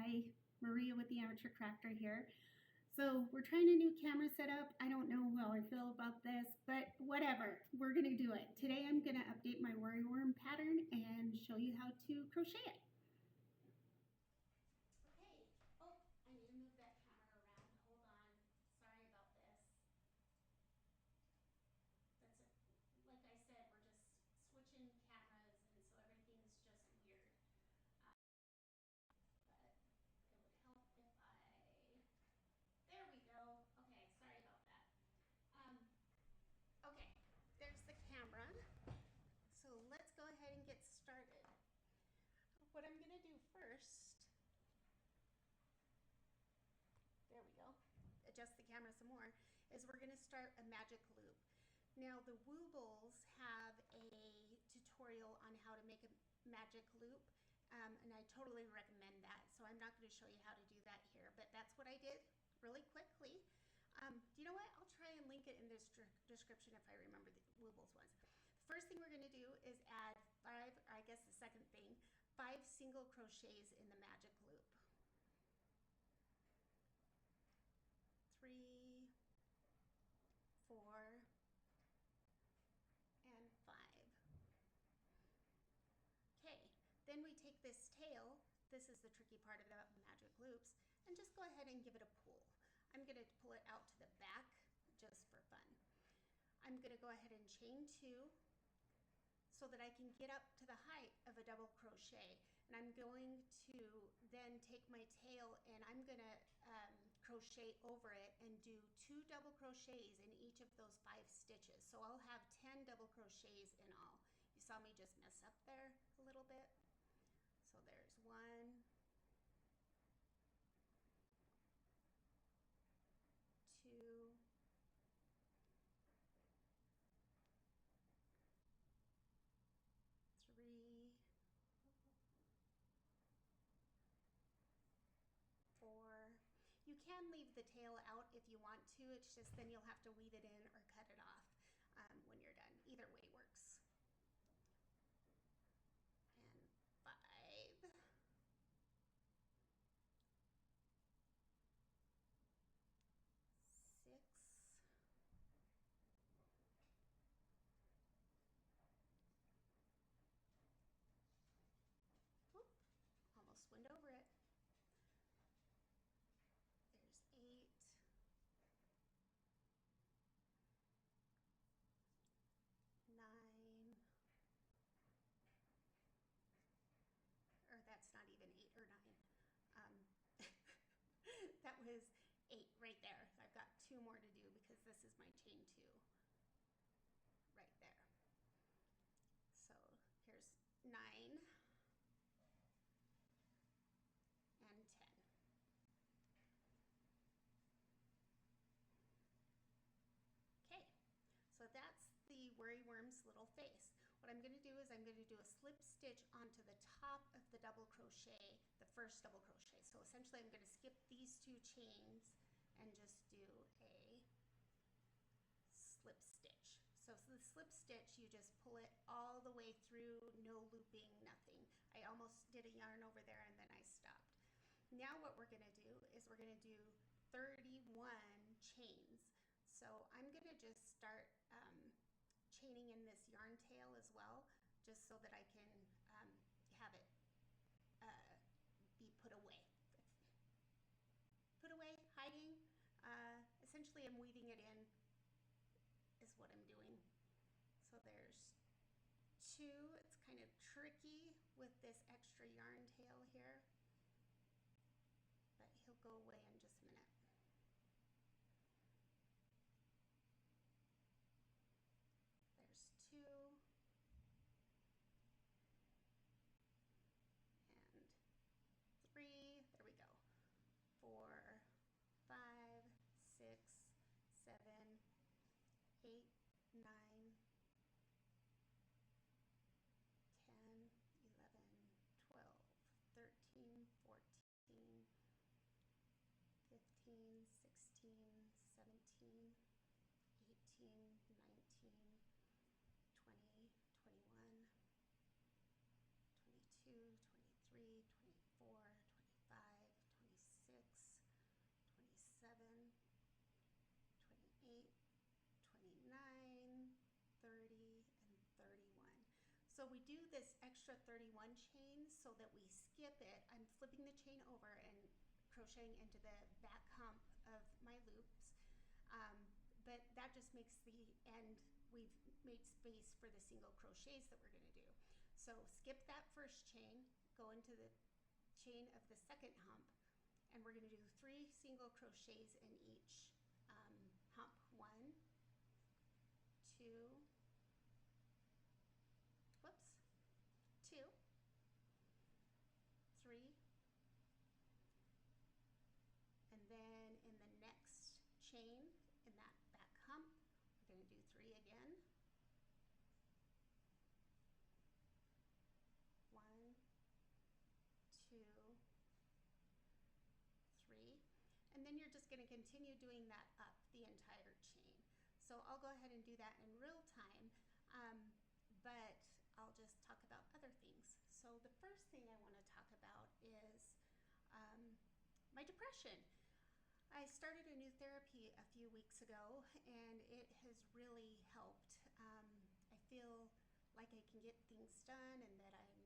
Hi, Maria with the Amateur Crafter here. So we're trying a new camera setup. I don't know how I feel about this, but whatever, we're gonna do it. Today I'm gonna update my worry worm pattern and show you how to crochet it. Okay, oh, I need to move that camera around. Hold on, sorry about this. That's it. Like I said, we're just switching cameras and so everything's just weird. But it would help if there we go. Okay, sorry about that. Okay, there's the camera. So let's go ahead and get started. What I'm gonna do first, there we go, adjust the camera some more, is we're gonna start a magic loop. Now the Woobles have a tutorial on how to make a magic loop, and I totally recommend that. So I'm not gonna show you how to do that here, but that's what I did really quickly. You know what? I'll try and link it in this description if I remember the Woobles ones. The first thing we're going to do is add 5, or I guess the second thing, 5 single crochets in the magic loop. 3, 4, and 5. Okay, then we take this tail, this is the tricky part of the magic loops, and just go ahead and give it a pull. I'm going to pull it out to the back just for fun. I'm going to go ahead and chain 2 so that I can get up to the height of a double crochet, and I'm going to then take my tail and I'm going to crochet over it and do 2 double crochets in each of those 5 stitches. So I'll have 10 double crochets in all. You saw me just mess up there a little bit. So there's 1, 2, 3, 4. You can leave the tail out if you want to. It's just then you'll have to weave it in or cut it off when you're done. Either way works. And 5. 6. Oop, almost went over it. There's 8. 9. Or that's not even 8 or 9. That was 8 right there. I've got 2 more to do because this is my chain 2 right there. So here's 9 and 10. Okay, so that's the worry worm's little face. What I'm going to do is I'm going to do a slip stitch onto the top of the double crochet, the first double crochet. So essentially I'm going to skip these 2 chains and just do a slip stitch. So the slip stitch, you just pull it all the way through, no looping, nothing. I almost did a yarn over there and then I stopped. Now what we're going to do is we're going to do 31 chains. So I'm going to just start chaining in this yarn tail as well, just so that I can have it be put away. Put away, hiding. Essentially I'm weaving it in is what I'm doing. So there's 2. It's kind of tricky with this extra yarn tail here, but he'll go away in just a minute. There's 2 and 3. There we go. 4, 5, 6, 7, 8, 9, 10, 11, 12, So we do this extra 31 chain so that we skip it. I'm flipping the chain over and crocheting into the back hump of my loops. But that just makes the end, we've made space for the single crochets that we're going to do. So skip that first chain, go into the chain of the second hump, and we're going to do 3 single crochets in each hump. 1, 2, 2, 3, and then in the next chain in that back hump, we're going to do 3 again. 1, 2, 3, and then you're just going to continue doing that up the entire chain. So I'll go ahead and do that in real time, but I'll just talk about other things. So the first thing I want to talk about is my depression. I started a new therapy a few weeks ago, and it has really helped. I feel like I can get things done and that I'm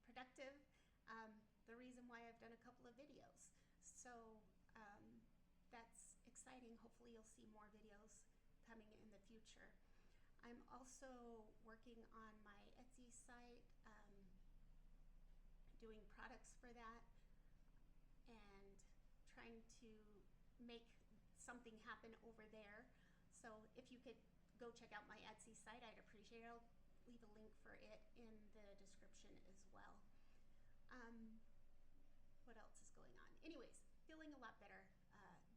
productive. The reason why I've done a couple of videos. So that's exciting. Hopefully you'll see more videos coming in the future. I'm also working on my Etsy site, doing products for that and trying to make something happen over there. So if you could go check out my Etsy site, I'd appreciate it. I'll leave a link for it in the description as well. What else is going on? Anyways, feeling a lot better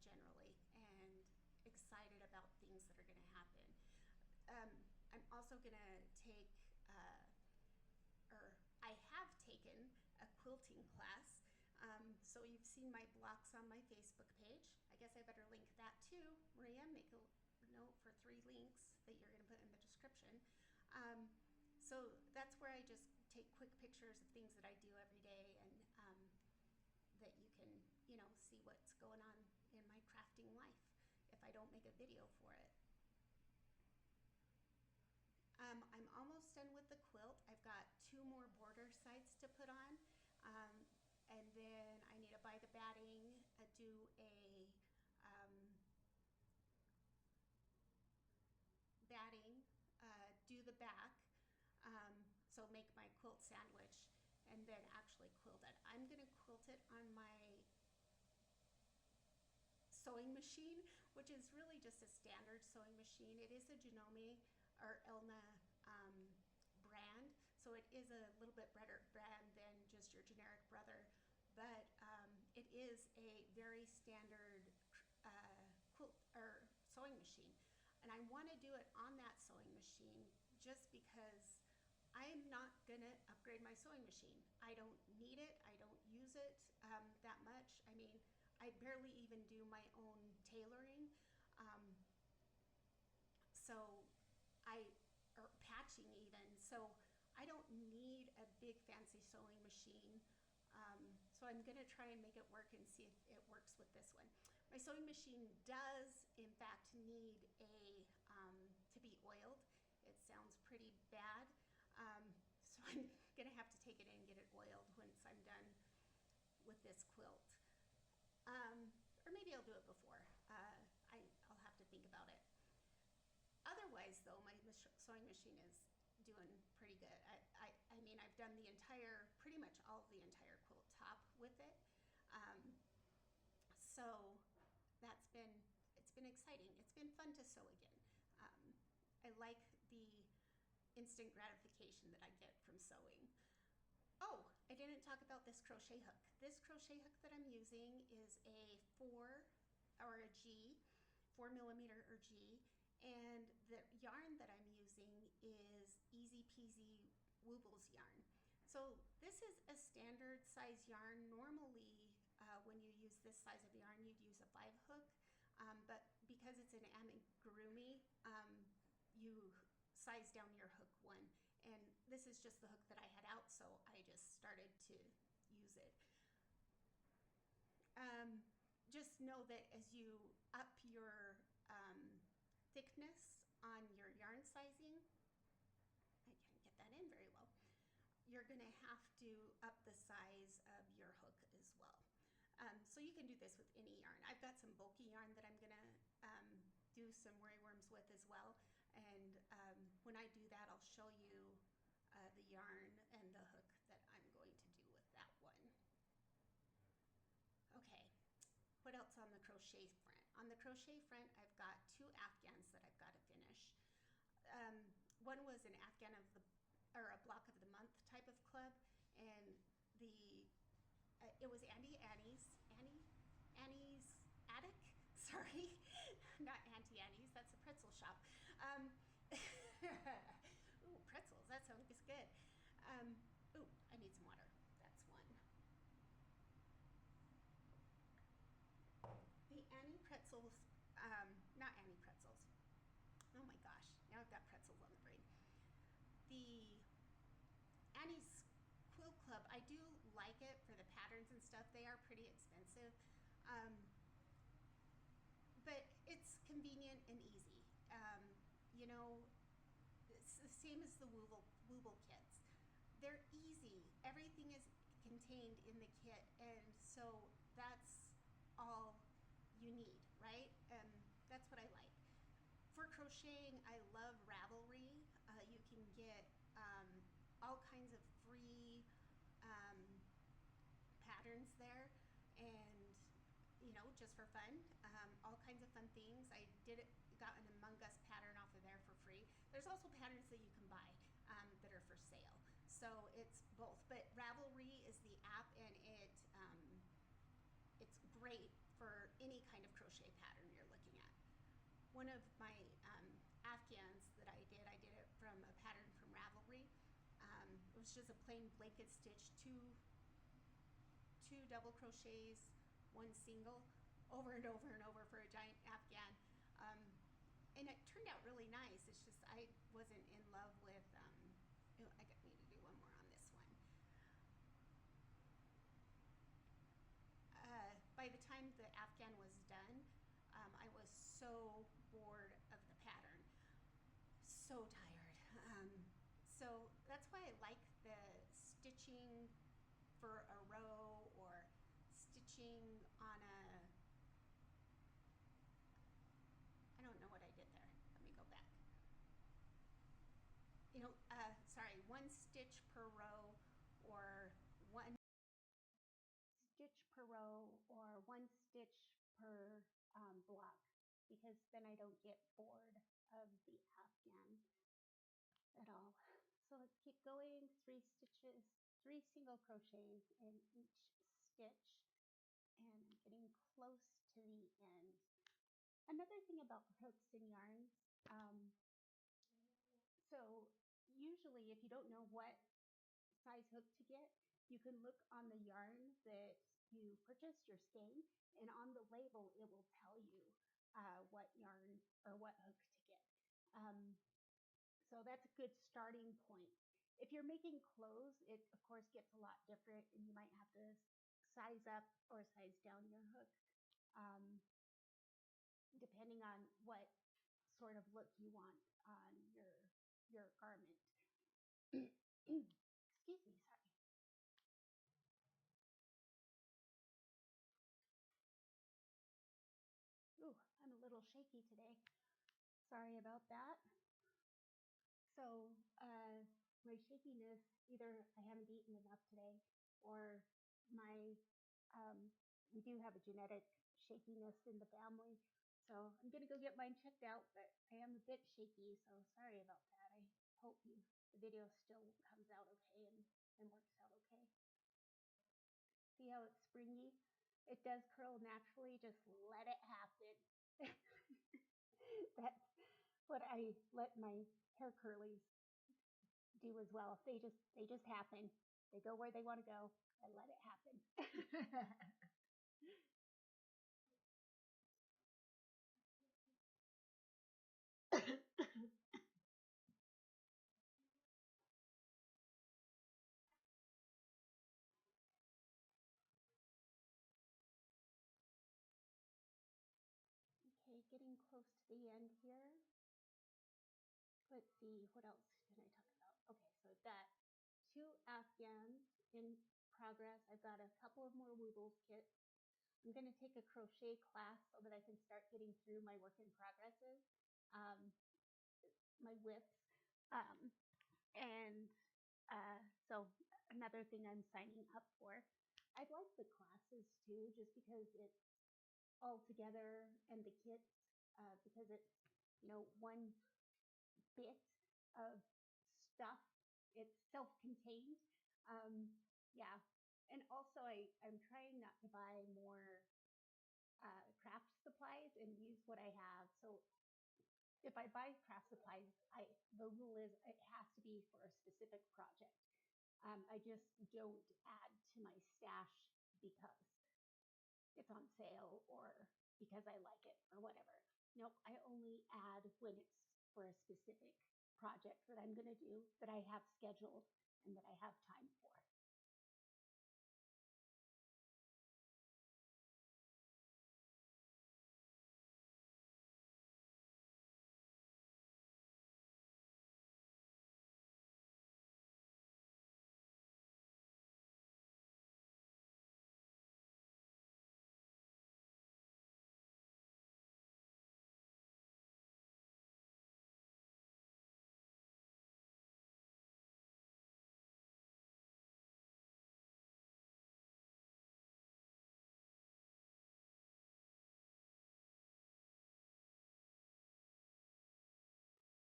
generally, and excited about things that are going to happen. I'm also going to take, or I have taken a quilting class. So you've seen my blocks on my Facebook page. I guess I better link that too. Maria, make a note for 3 links that you're going to put in the description. So that's where I just take quick pictures of things that I do every day, and that you can, see what's going on in my crafting life if I don't make a video for it. I'm almost done with the quilt. I've got 2 more border sides to put on, and then I need to buy the batting, do a batting, do the back, so make my quilt sandwich, and then actually quilt it. I'm going to quilt it on my sewing machine, which is really just a standard sewing machine. It is a Janome or Elna brand, so it is a little bit better brand than just your generic Brother, but it is a very standard quilt or sewing machine, and I want to do it on that sewing machine just because I'm not gonna upgrade my sewing machine. I don't need it. I don't use it that much. I mean, I barely even do my own tailoring, or patching even. So I don't need a big fancy sewing machine. So I'm gonna try and make it work and see if it works with this one. My sewing machine does, in fact, need to be oiled. It sounds pretty bad. So I'm gonna have to take it in and get it oiled once I'm done with this quilt. Or maybe I'll do it before. I'll have to think about it. Otherwise though, my sewing machine is doing pretty good. I mean, I've done pretty much all of the entire quilt top with it. So it's been exciting. It's been fun to sew again. I like the instant gratification that I get from sewing. Oh, I didn't talk about this crochet hook. This crochet hook that I'm using is a 4 millimeter or G, and the yarn that I'm using is Easy Peasy Woobles yarn. So this is a standard size yarn. Normally, when you use this size of yarn, you'd use a 5 hook, but because it's an amigurumi, you size down your hook 1. And this is just the hook that I had out, so I just started to use it. Just know that as you up your thickness on your yarn sizing, I can't get that in very well, you're going to have to up the size of your hook as well. So you can do this with any yarn. I've got some bulky yarn that I'm going to do some worry worms with as well. And when I do that, I'll show you the yarn and the hook that I'm going to do with that one. Okay, what else on the crochet front? On the crochet front, I've got 2 afghans that I've got to finish. One was an afghan of the, or a block of the month type of club, and it was Annie's attic. Sorry, not Auntie Annie's. That's a pretzel shop. Ooh, pretzels. That sounds good. Ooh, I need some water. That's one. The Annie pretzels, not Annie pretzels. Oh my gosh, now I've got pretzels on the brain. The Annie's Quilt Club, I do like it for the patterns and stuff. They are pretty expensive, but it's convenient and easy. You know, it's the same as the Wooble kits. They're easy. Everything is contained in the kit, and so that's all you need, right? That's what I like. For crocheting, I love Ravelry. You can get all kinds of free patterns there, and just for fun, all kinds of fun things. I got an Among Us pattern off of there for free. There's also patterns that you can buy that are for sale. So it's both, but Ravelry is the app, and it's great for any kind of crochet pattern you're looking at. One of my afghans that I did it from a pattern from Ravelry. It was just a plain blanket stitch, two double crochets, 1 single, over and over and over for a giant afghan. And it turned out really nice. It's just I wasn't in love with, I need to do one more on this one. By the time the afghan was done, I was so bored of the pattern, so tired. So that's why I like the stitching for a row, or stitching on I don't know what I did there. Let me go back. Sorry, 1 stitch per row, or 1 stitch per row, or 1 stitch per block, because then I don't get bored of the afghan at all. So let's keep going. 3 stitches, 3 single crochets in each stitch, and I'm getting close to the end. Another thing about hooks and yarns, so usually if you don't know what size hook to get, you can look on the yarn that you purchased, your skein, and on the label it will tell you what yarn or what hook to get. So that's a good starting point. If you're making clothes, it of course gets a lot different, and you might have to size up or size down your hook, depending on what sort of look you want on your garment. Excuse me, sorry. Ooh, I'm a little shaky today. Sorry about that. So my shakiness, either I haven't eaten enough today, or we do have a genetic shakiness in the family. So I'm going to go get mine checked out, but I am a bit shaky, so sorry about that. I hope the video still comes out okay and works out okay. See how it's springy? It does curl naturally, just let it happen. That's what I let my hair curlies do as well. They just happen. They go where they want to go. I let it happen. Okay, getting close to the end here. let's see, what else can I talk about? Okay, so I've got 2 Afghans in progress. I've got a couple of more Woobles kits. I'm going to take a crochet class so that I can start getting through my work in progresses, my whips. So another thing I'm signing up for. I like the classes too, just because it's all together, and the kits, because it's, one bit of stuff. It's self-contained. Yeah. And also I'm trying not to buy more craft supplies and use what I have. So if I buy craft supplies, the rule is it has to be for a specific project. I just don't add to my stash because it's on sale or because I like it or whatever. Nope, I only add when it's for a specific project that I'm going to do, that I have scheduled, and that I have time for.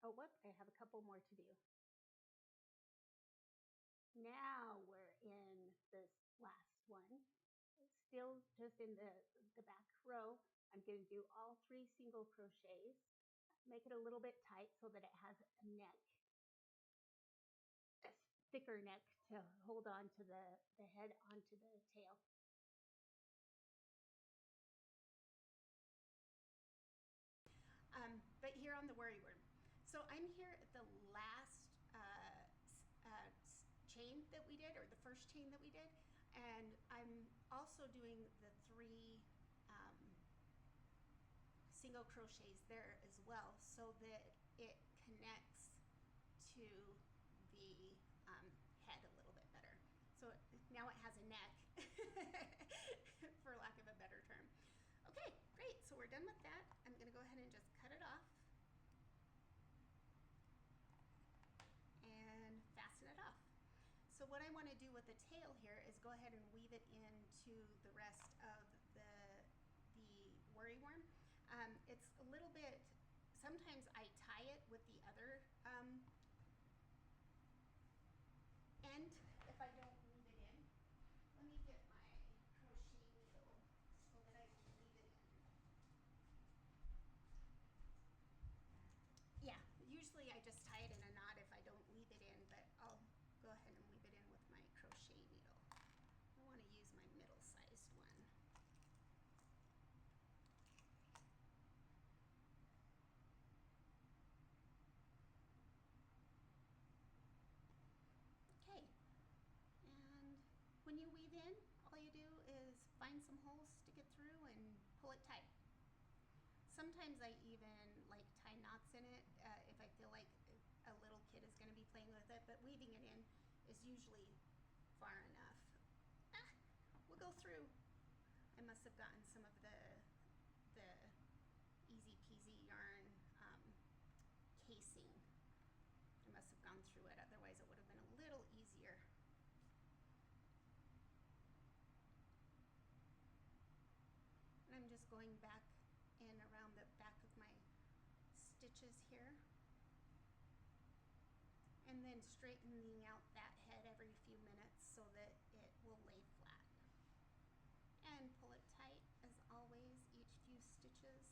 Oh, what? I have a couple more to do. Now we're in this last one. Still just in the back row. I'm going to do all 3 single crochets. Make it a little bit tight so that it has a neck, a thicker neck to hold on to the head onto the tail. But here on the worry worm. So I'm here at the last chain that we did, or the first chain that we did, and I'm also doing the 3 single crochets there as well, so that it connects to the head a little bit better. So now it has a neck, for lack of a better term. Okay, great. So we're done with that. I'm going to go ahead and just cut it off and fasten it off. So what I want to do with the tail here is go ahead and weave it into the rest of the worry worm. It's a little bit, sometimes I tie it with the other end if I don't weave it in. Let me get my crochet needle so that I can weave it in. Yeah, usually I just tie it in a knot if I don't weave it in, but I'll go ahead and weave it in with my crochet needle. I want to use my middle-sized one. Okay, and when you weave in, all you do is find some holes, stick it through, and pull it tight. Sometimes I even like tie knots in it if I feel like a little kid is going to be playing with it, but weaving it in is usually far enough. We'll go through. I must have gotten some of the easy peasy yarn casing. I must have gone through it, otherwise it would have been a little easier. And I'm just going back in around the back of my stitches here, and then straightening out that head every few minutes so that it will lay flat. And pull it tight as always, each few stitches.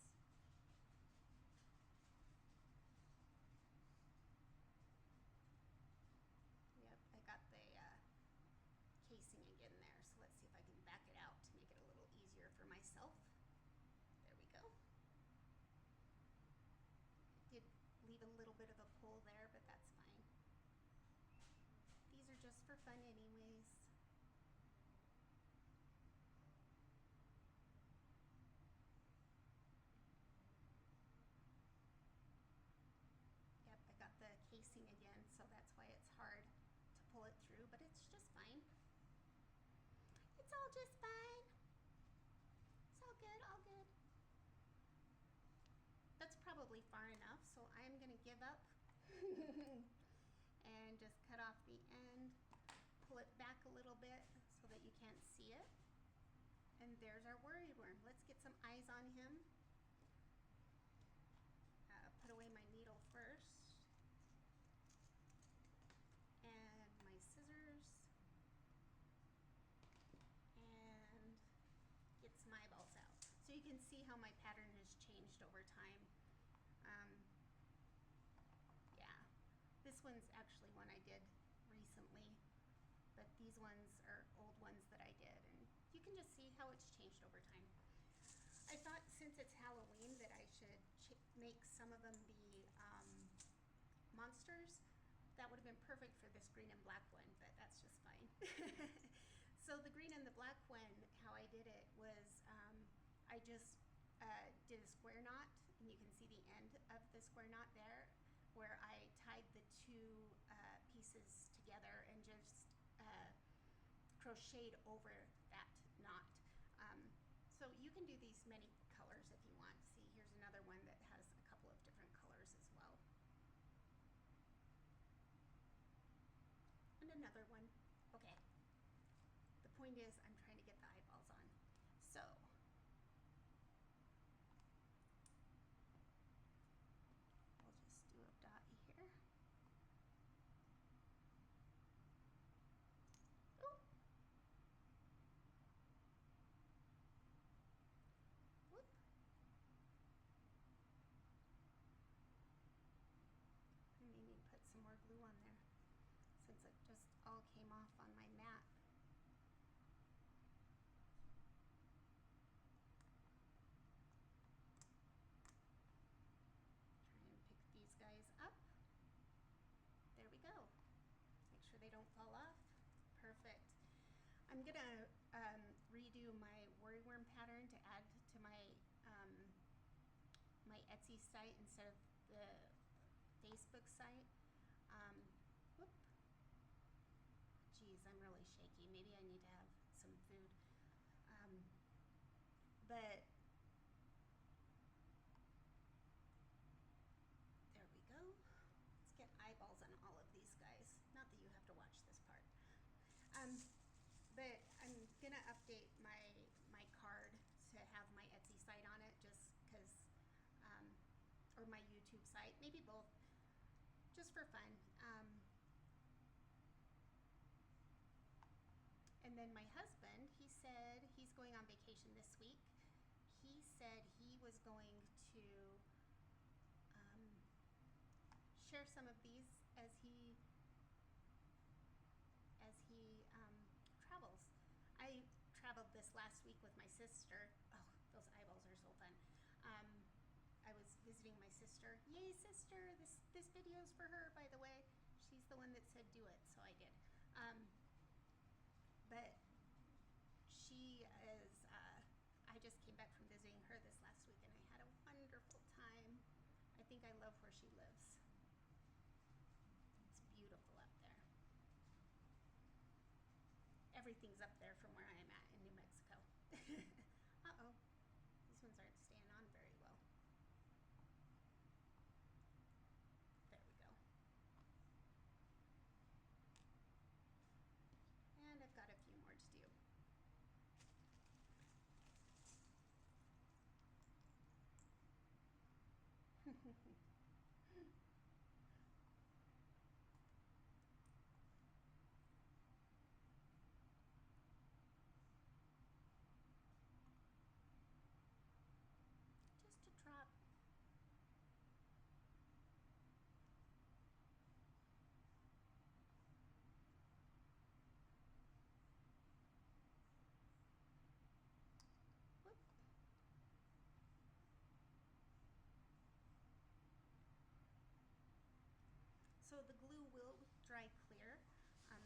Yep, I got the casing again there, so let's see if I can back it out to make it a little easier for myself. There we go. Did leave a little bit of a pull there, but that's fine. These are just for fun anyways. Yep, I got just fine. It's all good, all good. That's probably far enough, so I'm gonna give up and just cut off the end, pull it back a little bit so that you can't see it. And there's our worry worm. Let's get some eyes on him. Put away my needle first. And my scissors. And get some eyeballs out. So you can see how my pattern has changed over time. Yeah, this one's actually one I did recently, but these ones are old ones that I did, and you can just see how it's changed over time. I thought since it's Halloween that I should make some of them be monsters. That would have been perfect for this green and black one, but that's just fine. So the green and the black one, how I did it was I just did a square knot, and you can see the end of the square knot there, where I tied the two pieces together and just crocheted over that knot. So you can do these many colors if you want. See, here's another one that has a couple of different colors as well. And another one. Okay. The point is I'm trying to get the eyeballs on. So we'll just do a dot here. Ooh. Whoop. I may need to put some more glue on there since it just all came off on my mat. Try and pick these guys up. There we go. Make sure they don't fall off. Perfect. I'm gonna redo my worry worm pattern to add to my my Etsy site instead of the Facebook site. Whoop. Geez, I'm really shaky. Maybe I need to have some food. But there we go. Let's get eyeballs on all of these guys. Not that you have to watch this part. But I'm gonna update my card to have my Etsy site on it, just because, or my YouTube site, maybe both, just for fun. And then my husband, he said he's going on vacation this week. He said he was going to share some of these as he travels. I traveled this last week with my sister. Oh, those eyeballs are so fun. I was visiting my sister. Yay, sister! This video's for her, by the way. She's the one that said do it, so I did. But she is, I just came back from visiting her this last week, and I had a wonderful time. I think I love where she lives. It's beautiful up there. Everything's up there from where I am at in New Mexico. Uh-oh, these ones aren't staying on very well. There we go. And I've got a few more to do. Just a drop. Whoop. So the glue will dry clear,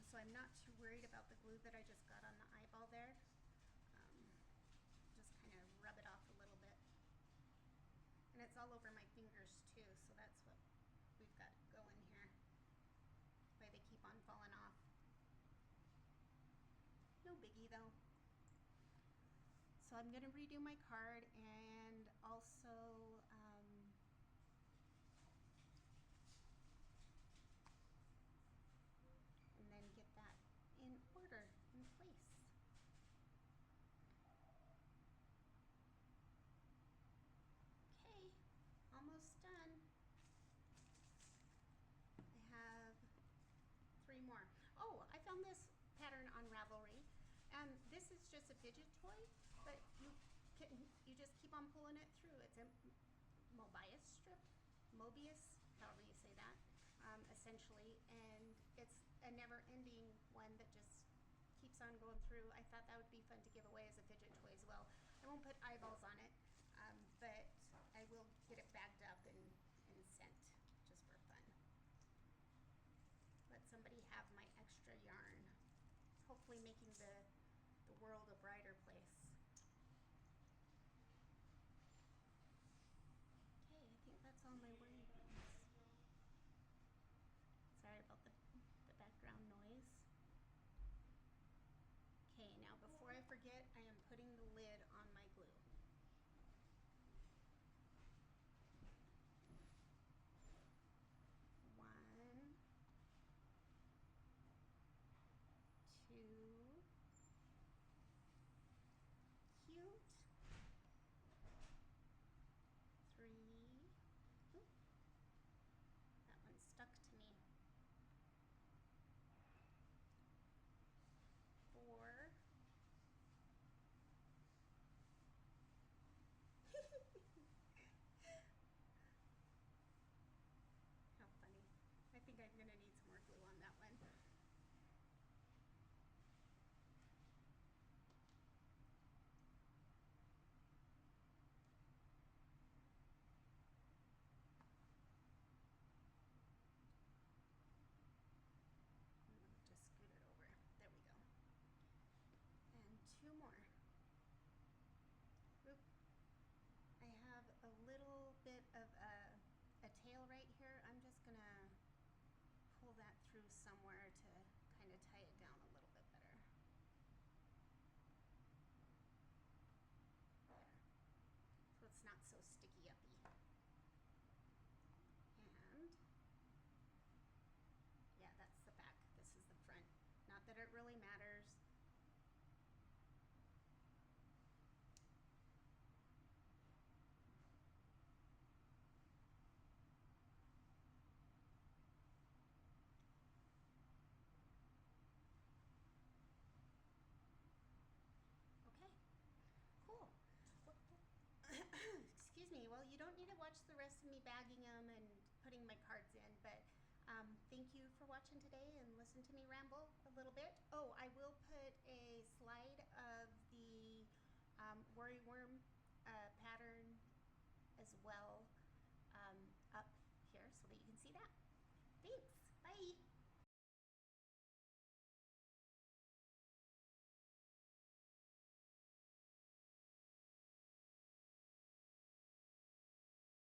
so I'm not too worried about the glue that I just got on the eyeball there. Just kind of rub it off a little bit. And it's all over my fingers too, so that's what we've got going here. Why they keep on falling off. No biggie though. So I'm going to redo my card and also and then get that in order, in place. Okay, almost done. I have 3 more. Oh, I found this pattern on Ravelry. This is just a fidget toy, but you just keep on pulling it through. It's a Mobius strip, Mobius, however you say that, essentially, and it's a never-ending one that just keeps on going through. I thought that would be fun to give away as a fidget toy as well. I won't put eyeballs on it, but I will get it bagged up and sent just for fun. Let somebody have my extra yarn, hopefully making the world a brighter place. Okay, I think that's all my worry ones. Sorry about the background noise. Okay, now before I forget, I am putting the lid on my glue. One, two, cute, 3, oop, that one stuck to me, 4, how funny. I think I'm gonna need some more glue on that one. Just scoot it over. There we go. And 2 more. Oop. I have a little bit of a tail right here. I'm just gonna pull that through somewhere to kind of tie it down a little bit better. There. So it's not so sticky-uppy. And yeah, that's the back. This is the front. Not that it really matters. Okay, cool. Well, excuse me. Well, you don't need to watch the rest of me bagging them and putting my cards in, but thank you for watching today and listen to me ramble a little bit. Oh, I will put a slide of the worry worm pattern as well